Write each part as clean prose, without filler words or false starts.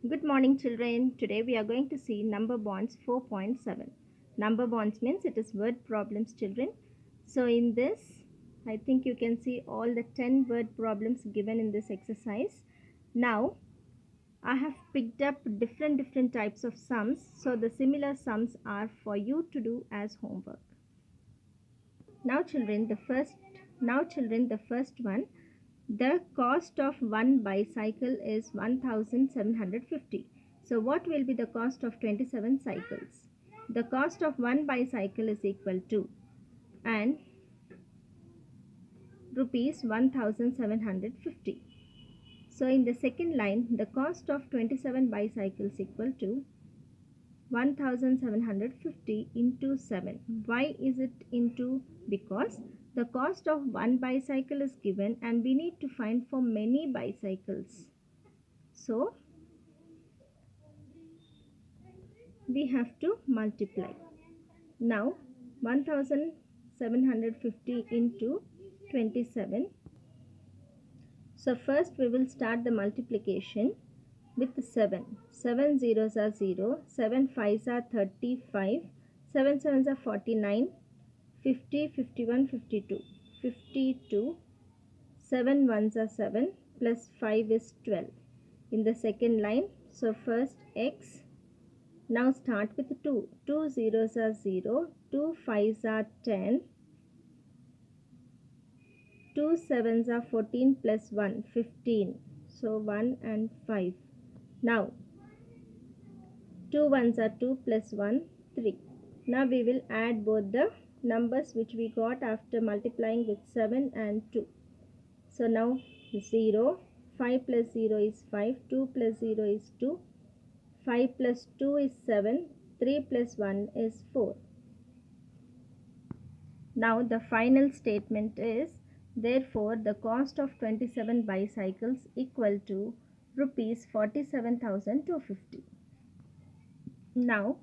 Good morning, children. Today we are going to see number bonds 4.7. Number bonds means it is word problems, children. So in this, I think you can see all the 10 word problems given in this exercise. Now, I have picked up different types of sums. So the similar sums are for you to do as homework. Now, children, the first one. The cost of one bicycle is 1750. So what will be the cost of 27 cycles? The cost of one bicycle is equal to and rupees 1750. So in the second line, the cost of 27 bicycles equal to 1750 into 7. Why is it into? Because the cost of one bicycle is given and we need to find for many bicycles. So we have to multiply. Now 1750 into 27. So first we will start the multiplication with 7. 7 zeros are 0, 7 fives are 35, 7 sevens are 49, 50, 51, 52, 52, 7 ones are 7 plus 5 is 12. In the second line, so first x. Now start with 2. 2 zeros are 0, 2 fives are 10, 2 sevens are 14 plus 1, 15. So 1 and 5. Now 2 ones are 2 plus 1, 3. Now we will add both the numbers which we got after multiplying with 7 and 2. So now 0, 5 plus 0 is 5, 2 plus 0 is 2, 5 plus 2 is 7, 3 plus 1 is 4. Now the final statement is, therefore the cost of 27 bicycles equal to rupees 47,250. Now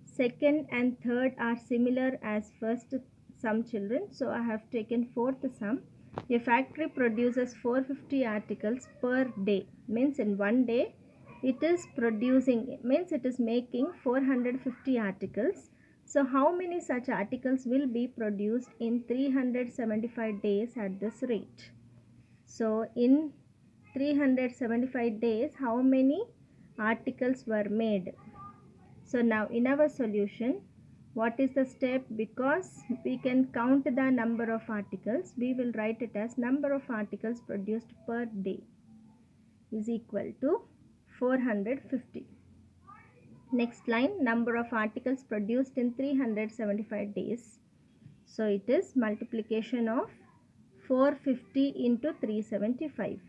second and third are similar as first sum, children. So I have taken fourth sum. A factory produces 450 articles per day. Means in one day it is producing, means it is making 450 articles. So how many such articles will be produced in 375 days at this rate? So in 375 days, how many articles were made? So now in our solution, what is the step? Because we can count the number of articles, we will write it as number of articles produced per day is equal to 450. Next line, number of articles produced in 375 days. So it is multiplication of 450 into 375.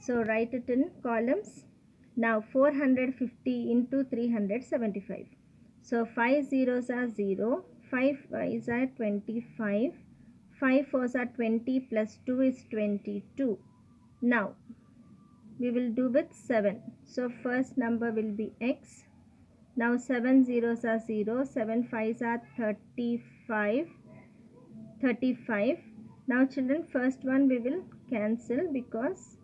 So write it in columns. Now 450 into 375. So 5 zeros are 0, 5 5s are 25, 5 fours are 20 plus 2 is 22. Now we will do with 7. So first number will be x. Now 7 zeros are 0, 7 5s are 35, 35. Now children, first one we will cancel because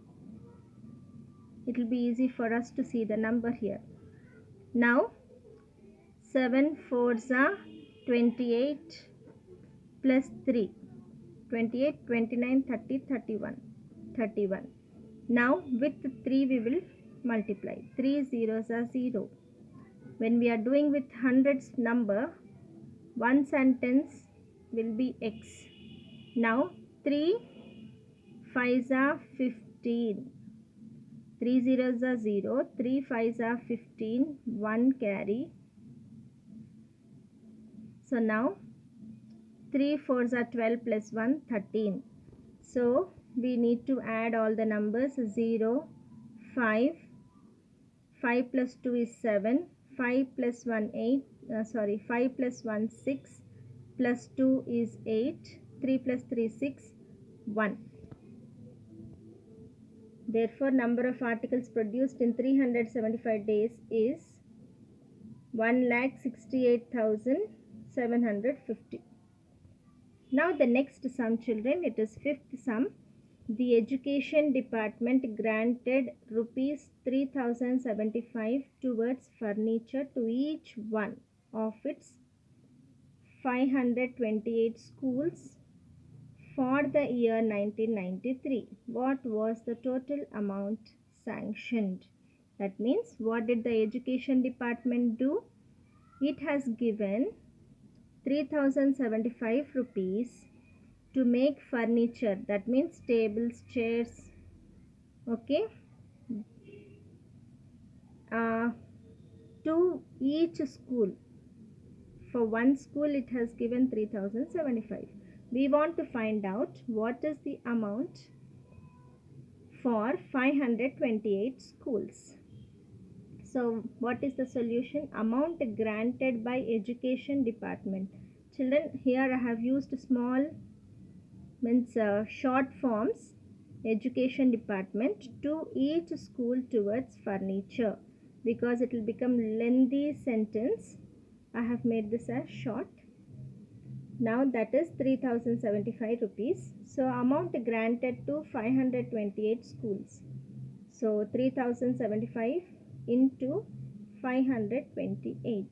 it will be easy for us to see the number here. Now 7 fours are 28 plus 3, 28, 29, 30, 31, 31. Now with 3 we will multiply. 3 zeros are 0. When we are doing with hundreds number, ones and tens will be x. Now 3 fives are 15. 3 zeros are 0, 3 fives are 15, 1 carry. So now 3 fours are 12 plus 1, 13. So we need to add all the numbers. 0, 5, 5 plus 2 is 7, 5 plus 1 8, 5 plus 1 6, plus 2 is 8, 3 plus 3 6, 1. Therefore number of articles produced in 375 days is 1,68,750. Now the next sum, children, it is fifth sum. The Education Department granted rupees 3075 towards furniture to each one of its 528 schools for the year 1993. What was the total amount sanctioned? That means, what did the Education Department do? It has given 3075 rupees to make furniture, that means tables, chairs, okay, uh, to each school. For one school it has given 3075. We want to find out what is the amount for 528 schools. So what is the solution? Amount granted by Education Department. Children, here I have used small means short forms. Education Department to each school towards furniture, because it will become lengthy sentence. I have made this as short. Now that is 3075 rupees. So amount granted to 528 schools. So 3075 into 528.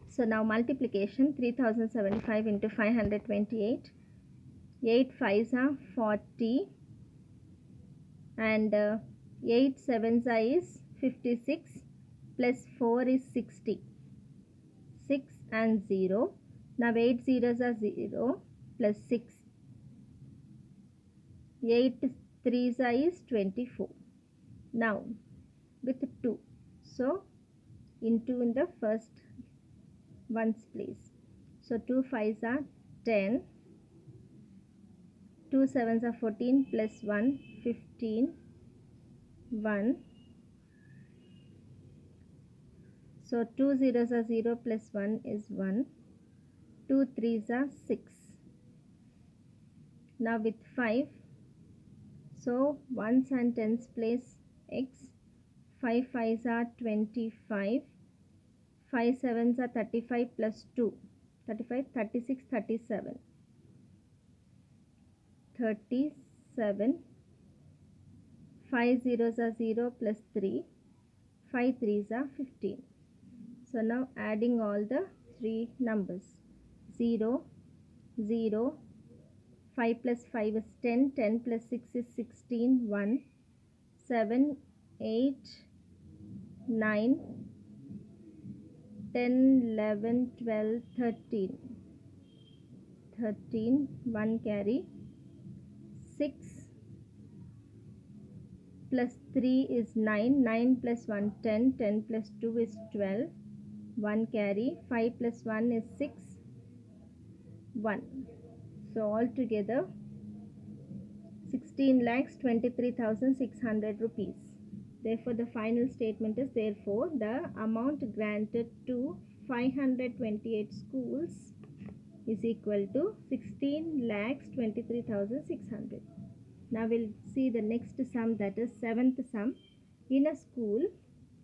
So now multiplication, 3075 into 528. 8 5s are 40 and 8 7s is 56 plus 4 is 60. 6 and 0. Now 8 zeros are 0 plus 6. 8 3s is 24. Now with 2. So into in the first ones place. So 2 5s are 10. 2 7s are 14 plus 1 15. 1. So 2 zeros are 0 plus 1 is 1. 2 3s are 6. Now with 5. So 1s and 10s place x. 5 5s are 25. 5 7s are 35 plus 2. 35, 36, 37. 37. 5 zeros are 0 plus 3. 5 3s are 15. So now adding all the three numbers. 0, 0. 5 plus 5 is 10. 10 plus 6 is 16. 1. 7, 8, 9, 10, 11, 12, 13. 13, 1 carry. 6 plus 3 is 9. 9 plus 1, 10. 10 plus 2 is 12. 1 carry. 5 plus 1 is 6. 1. So altogether 16,23,600 rupees. Therefore, the final statement is, therefore, the amount granted to 528 schools is equal to 16,23,600. Now we'll see the next sum, that is seventh sum. In a school,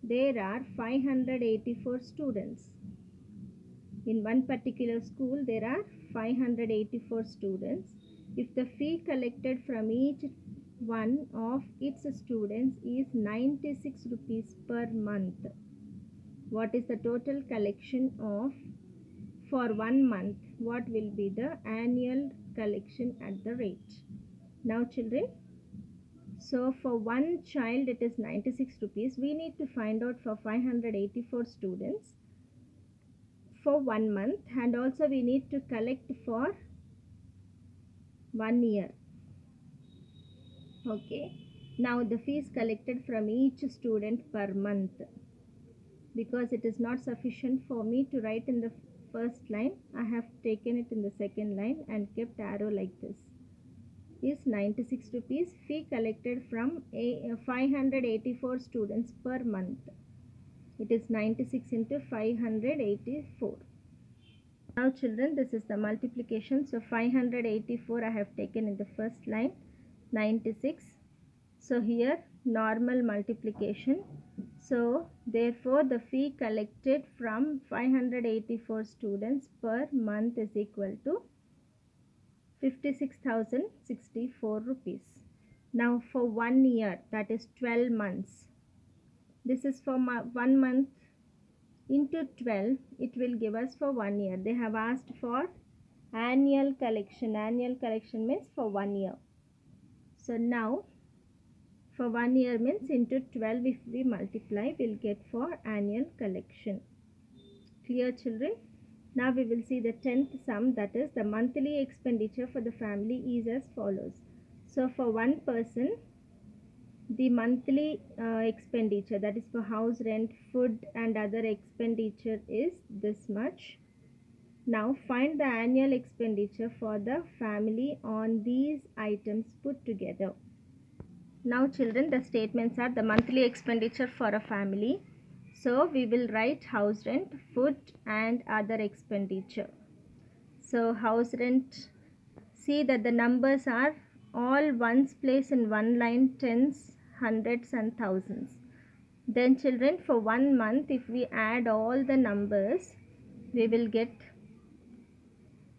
there are 584 students. In one particular school, there are 584 students. If the fee collected from each one of its students is 96 rupees per month, what is the total collection of for 1 month? What will be the annual collection at the rate? Now children, so for one child it is 96 rupees. We need to find out for 584 students for 1 month, and also we need to collect for 1 year. Okay, now the fees collected from each student per month, because it is not sufficient for me to write in the first line, I have taken it in the second line and kept arrow like this. Is 96 rupees fee collected from 584 students per month. It is 96 into 584. Now children, this is the multiplication. So 584 I have taken in the first line, 96. So here normal multiplication. So therefore the fee collected from 584 students per month is equal to 56,064 rupees. Now for 1 year, that is 12 months. This is for 1 month into 12, it will give us for 1 year. They have asked for annual collection. Annual collection means for 1 year. So now for 1 year means into 12, if we multiply, we'll get for annual collection. Clear, children? Now we will see the 10th sum, that is the monthly expenditure for the family is as follows. So for one person, the monthly expenditure, that is for house rent, food and other expenditure, is this much. Now find the annual expenditure for the family on these items put together. Now children, the statements are the monthly expenditure for a family. So we will write house rent, food and other expenditure. So house rent, see that the numbers are all ones place in one line, tens, hundreds and thousands. Then children, for 1 month, if we add all the numbers, we will get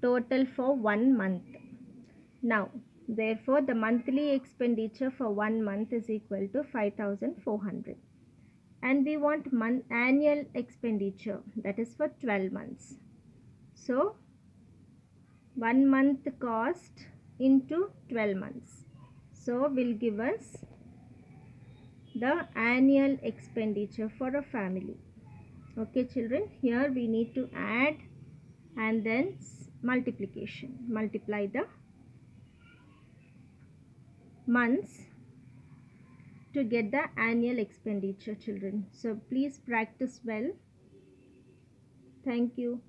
total for 1 month. Now, therefore, the monthly expenditure for 1 month is equal to 5,400. And we want annual expenditure, that is for 12 months. So, 1 month cost into 12 months. So, will give us the annual expenditure for a family. Okay children, here we need to add and then multiplication. Multiply the months to get the annual expenditure, children. So please practice well. Thank you.